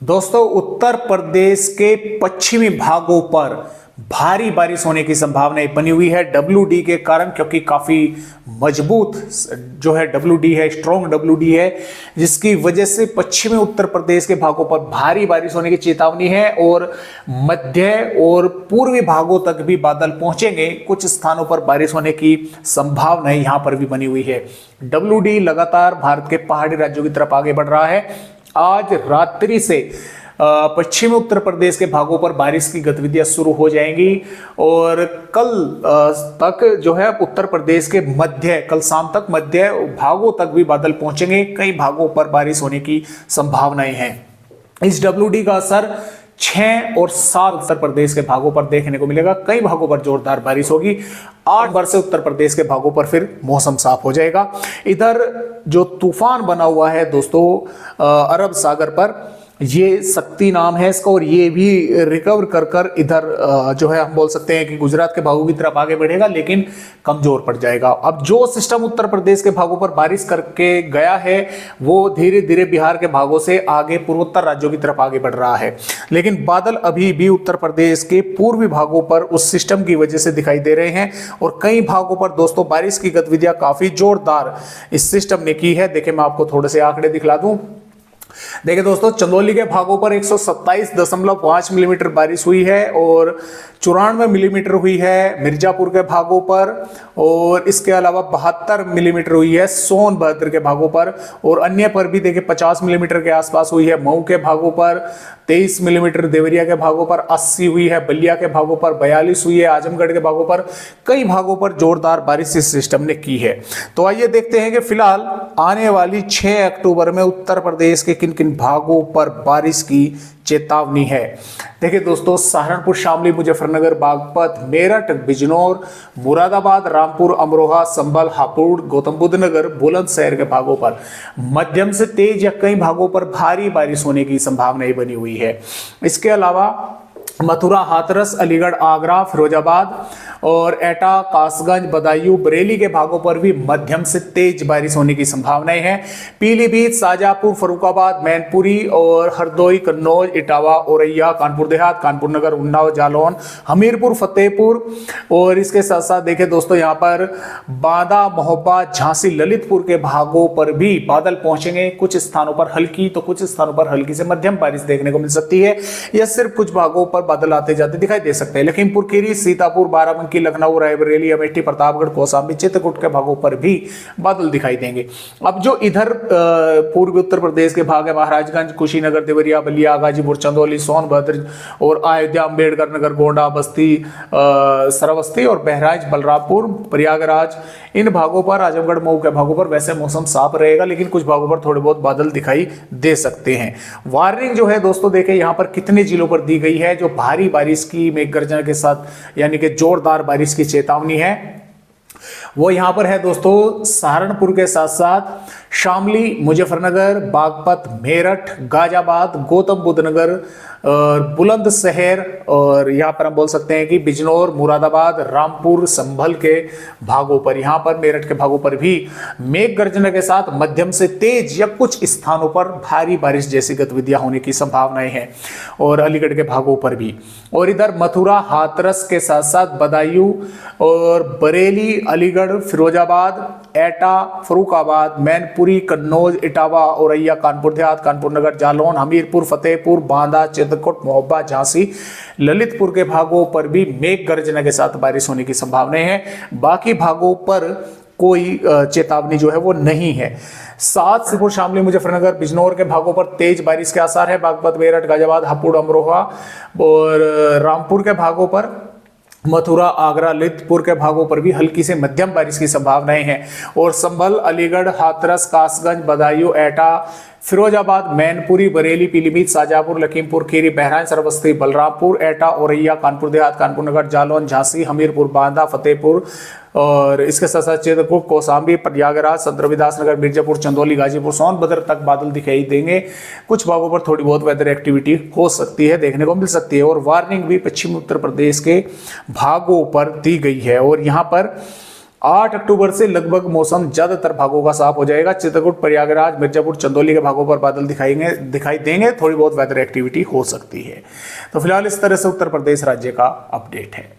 दोस्तों, उत्तर प्रदेश के पश्चिमी भागों पर भारी बारिश होने की संभावना बनी हुई है WD के कारण, क्योंकि काफी मजबूत जो है WD है, स्ट्रॉन्ग WD है, जिसकी वजह से पश्चिमी उत्तर प्रदेश के भागों पर भारी बारिश होने की चेतावनी है और मध्य और पूर्वी भागों तक भी बादल पहुंचेंगे। कुछ स्थानों पर बारिश होने की संभावना यहां पर भी बनी हुई है। WD लगातार भारत के पहाड़ी राज्यों की तरफ आगे बढ़ रहा है। आज रात्रि से पश्चिमी उत्तर प्रदेश के भागों पर बारिश की गतिविधियां शुरू हो जाएंगी और कल तक जो है उत्तर प्रदेश के कल शाम तक मध्य भागों तक भी बादल पहुंचेंगे। कई भागों पर बारिश होने की संभावनाएं हैं। इस WD का असर 6 और 7 उत्तर प्रदेश के भागों पर देखने को मिलेगा। कई भागों पर जोरदार बारिश होगी। 8 से उत्तर प्रदेश के भागों पर फिर मौसम साफ हो जाएगा। इधर जो तूफान बना हुआ है दोस्तों अरब सागर पर, ये शक्ति नाम है इसका, और ये भी रिकवर कर इधर जो है हम बोल सकते हैं कि गुजरात के भागों की तरफ आगे बढ़ेगा, लेकिन कमजोर पड़ जाएगा। अब जो सिस्टम उत्तर प्रदेश के भागों पर बारिश करके गया है वो धीरे धीरे बिहार के भागों से आगे पूर्वोत्तर राज्यों की तरफ आगे बढ़ रहा है, लेकिन बादल अभी भी उत्तर प्रदेश के पूर्वी भागों पर उस सिस्टम की वजह से दिखाई दे रहे हैं और कई भागों पर दोस्तों बारिश की गतिविधियां काफी जोरदार इस सिस्टम ने की है। देखिए, मैं आपको थोड़े से आंकड़े दिखला दूं। देखिए दोस्तों, चंदौली के भागों पर 127.5 मिलीमीटर बारिश हुई है और 94 मिलीमीटर हुई है मिर्जापुर के भागों पर, और इसके अलावा 72 मिलीमीटर हुई है सोनभद्र के भागों पर, और अन्य पर भी देखिए 50 मिलीमीटर के आसपास हुई है मऊ के भागों पर, 23 मिलीमीटर देवरिया के भागों पर, 80 हुई है बलिया के भागों पर, 42 हुई है आजमगढ़ के भागों पर। कई भागों पर जोरदार बारिश इस सिस्टम ने की है। तो आइए देखते हैं कि फिलहाल आने वाली 6 अक्टूबर में उत्तर प्रदेश के किन किन भागों पर बारिश की चेतावनी है। देखिए दोस्तों, सहारनपुर, शामली, मुजफ्फरनगर, बागपत, मेरठ, बिजनौर, मुरादाबाद, रामपुर, अमरोहा, संभल, हापुड़, गौतम बुद्ध नगर, बुलंदशहर के भागों पर मध्यम से तेज या कई भागों पर भारी बारिश होने की संभावना बनी हुई है। इसके अलावा मथुरा, हाथरस, अलीगढ़, आगरा, फिरोजाबाद और एटा, कासगंज, बदायूं, बरेली के भागों पर भी मध्यम से तेज बारिश होने की संभावनाएं हैं। पीलीभीत, शाजापुर, फर्रुखाबाद, मैनपुरी और हरदोई, कन्नौज, इटावा, औरैया, कानपुर देहात, कानपुर नगर, उन्नाव, जालौन, हमीरपुर, फतेहपुर, और इसके साथ साथ देखें दोस्तों यहाँ पर बांदा, महोबा, झांसी, ललितपुर के भागों पर भी बादल पहुंचेंगे। कुछ स्थानों पर हल्की तो कुछ स्थानों पर हल्की से मध्यम बारिश देखने को मिल सकती है। यह सिर्फ कुछ भागों पर बादल आते जाते दिखाई दे सकते हैं। लखीमपुर खीरी, सीतापुर, बाराबंकी, लखनऊ, रायबरेली, अमेठी, प्रतापगढ़, कौशाम्बी, चित्रकूट के भागों पर भी बादल दिखाई देंगे। अब जो इधर पूर्वी उत्तर प्रदेश के भाग है, महाराजगंज, कुशीनगर, देवरिया, बलिया, गाजीपुर, चंदौली, सोनभद्र और अयोध्या, अम्बेडकर नगर, गोंडा, बस्ती, श्रावस्ती और बहराइच, बलरामपुर, प्रयागराज, इन भागों पर, आजमगढ़, मऊ के भागों पर वैसे मौसम साफ रहेगा, लेकिन कुछ भागों पर थोड़े बहुत बादल दिखाई दे सकते हैं। वार्निंग जो है दोस्तों, देखें यहाँ पर कितने जिलों पर दी गई है। जो भारी बारिश की मेघ गर्जना के साथ यानी कि जोरदार बारिश की चेतावनी है वो यहां पर है दोस्तों सहारनपुर के साथ साथ शामली, मुजफ्फरनगर, बागपत, मेरठ, गाजियाबाद, गौतम बुद्ध नगर और बुलंदशहर, और यहां पर हम बोल सकते हैं कि बिजनौर, मुरादाबाद, रामपुर, संभल के भागों पर, यहां पर मेरठ के भागों पर भी मेघ गर्जना के साथ मध्यम से तेज या कुछ स्थानों पर भारी बारिश जैसी गतिविधियां होने की संभावनाएं हैं, और अलीगढ़ के भागों पर भी। और इधर मथुरा, हाथरस के साथ साथ बदायूं और बरेली, अलीगढ़, फिरोजाबाद, एटा, फर्रुखाबाद, मैनपुरी, कन्नौज, इटावा, औरैया, कानपुर देहात, कानपुर नगर, जालौन, हमीरपुर, फतेहपुर, बांदा, चित्रकूट, महोबा, झांसी, ललितपुर के भागों पर भी मेघ गर्जना के साथ बारिश होने की संभावनाएं हैं। बाकी भागों पर कोई चेतावनी जो है वो नहीं है। सीतापुर, शामली, मुजफ्फरनगर, बिजनौर के भागों पर तेज बारिश के आसार है। बागपत, मेरठ, गाजियाबाद, हापुड़, अमरोहा और रामपुर के भागों पर, मथुरा, आगरा, ललितपुर के भागों पर भी हल्की से मध्यम बारिश की संभावनाएं हैं। और संभल, अलीगढ़, हाथरस, कासगंज, बदायूं, एटा, फिरोजाबाद, मैनपुरी, बरेली, पीलीभीत, शाजापुर, लखीमपुर खीरी, बहराइच, श्रावस्ती, बलरामपुर, एटा, औरैया, कानपुर देहात, कानपुर नगर, जालौन, झांसी, हमीरपुर, बांदा, फतेहपुर और इसके साथ साथ चित्रकूट, कौशाम्बी, प्रयागराज, संत रविदास नगर, मिर्जापुर, चंदौली, गाजीपुर, सोनभद्र तक बादल दिखाई देंगे। कुछ भागों पर थोड़ी बहुत वेदर एक्टिविटी हो सकती है, देखने को मिल सकती है। और वार्निंग भी पश्चिमी उत्तर प्रदेश के भागों पर दी गई है। और यहाँ पर 8 अक्टूबर से लगभग मौसम ज्यादातर भागों का साफ हो जाएगा। चित्रकूट, प्रयागराज, मिर्जापुर, चंदौली के भागों पर बादल दिखाई देंगे। थोड़ी बहुत वेदर एक्टिविटी हो सकती है। तो फिलहाल इस तरह से उत्तर प्रदेश राज्य का अपडेट है।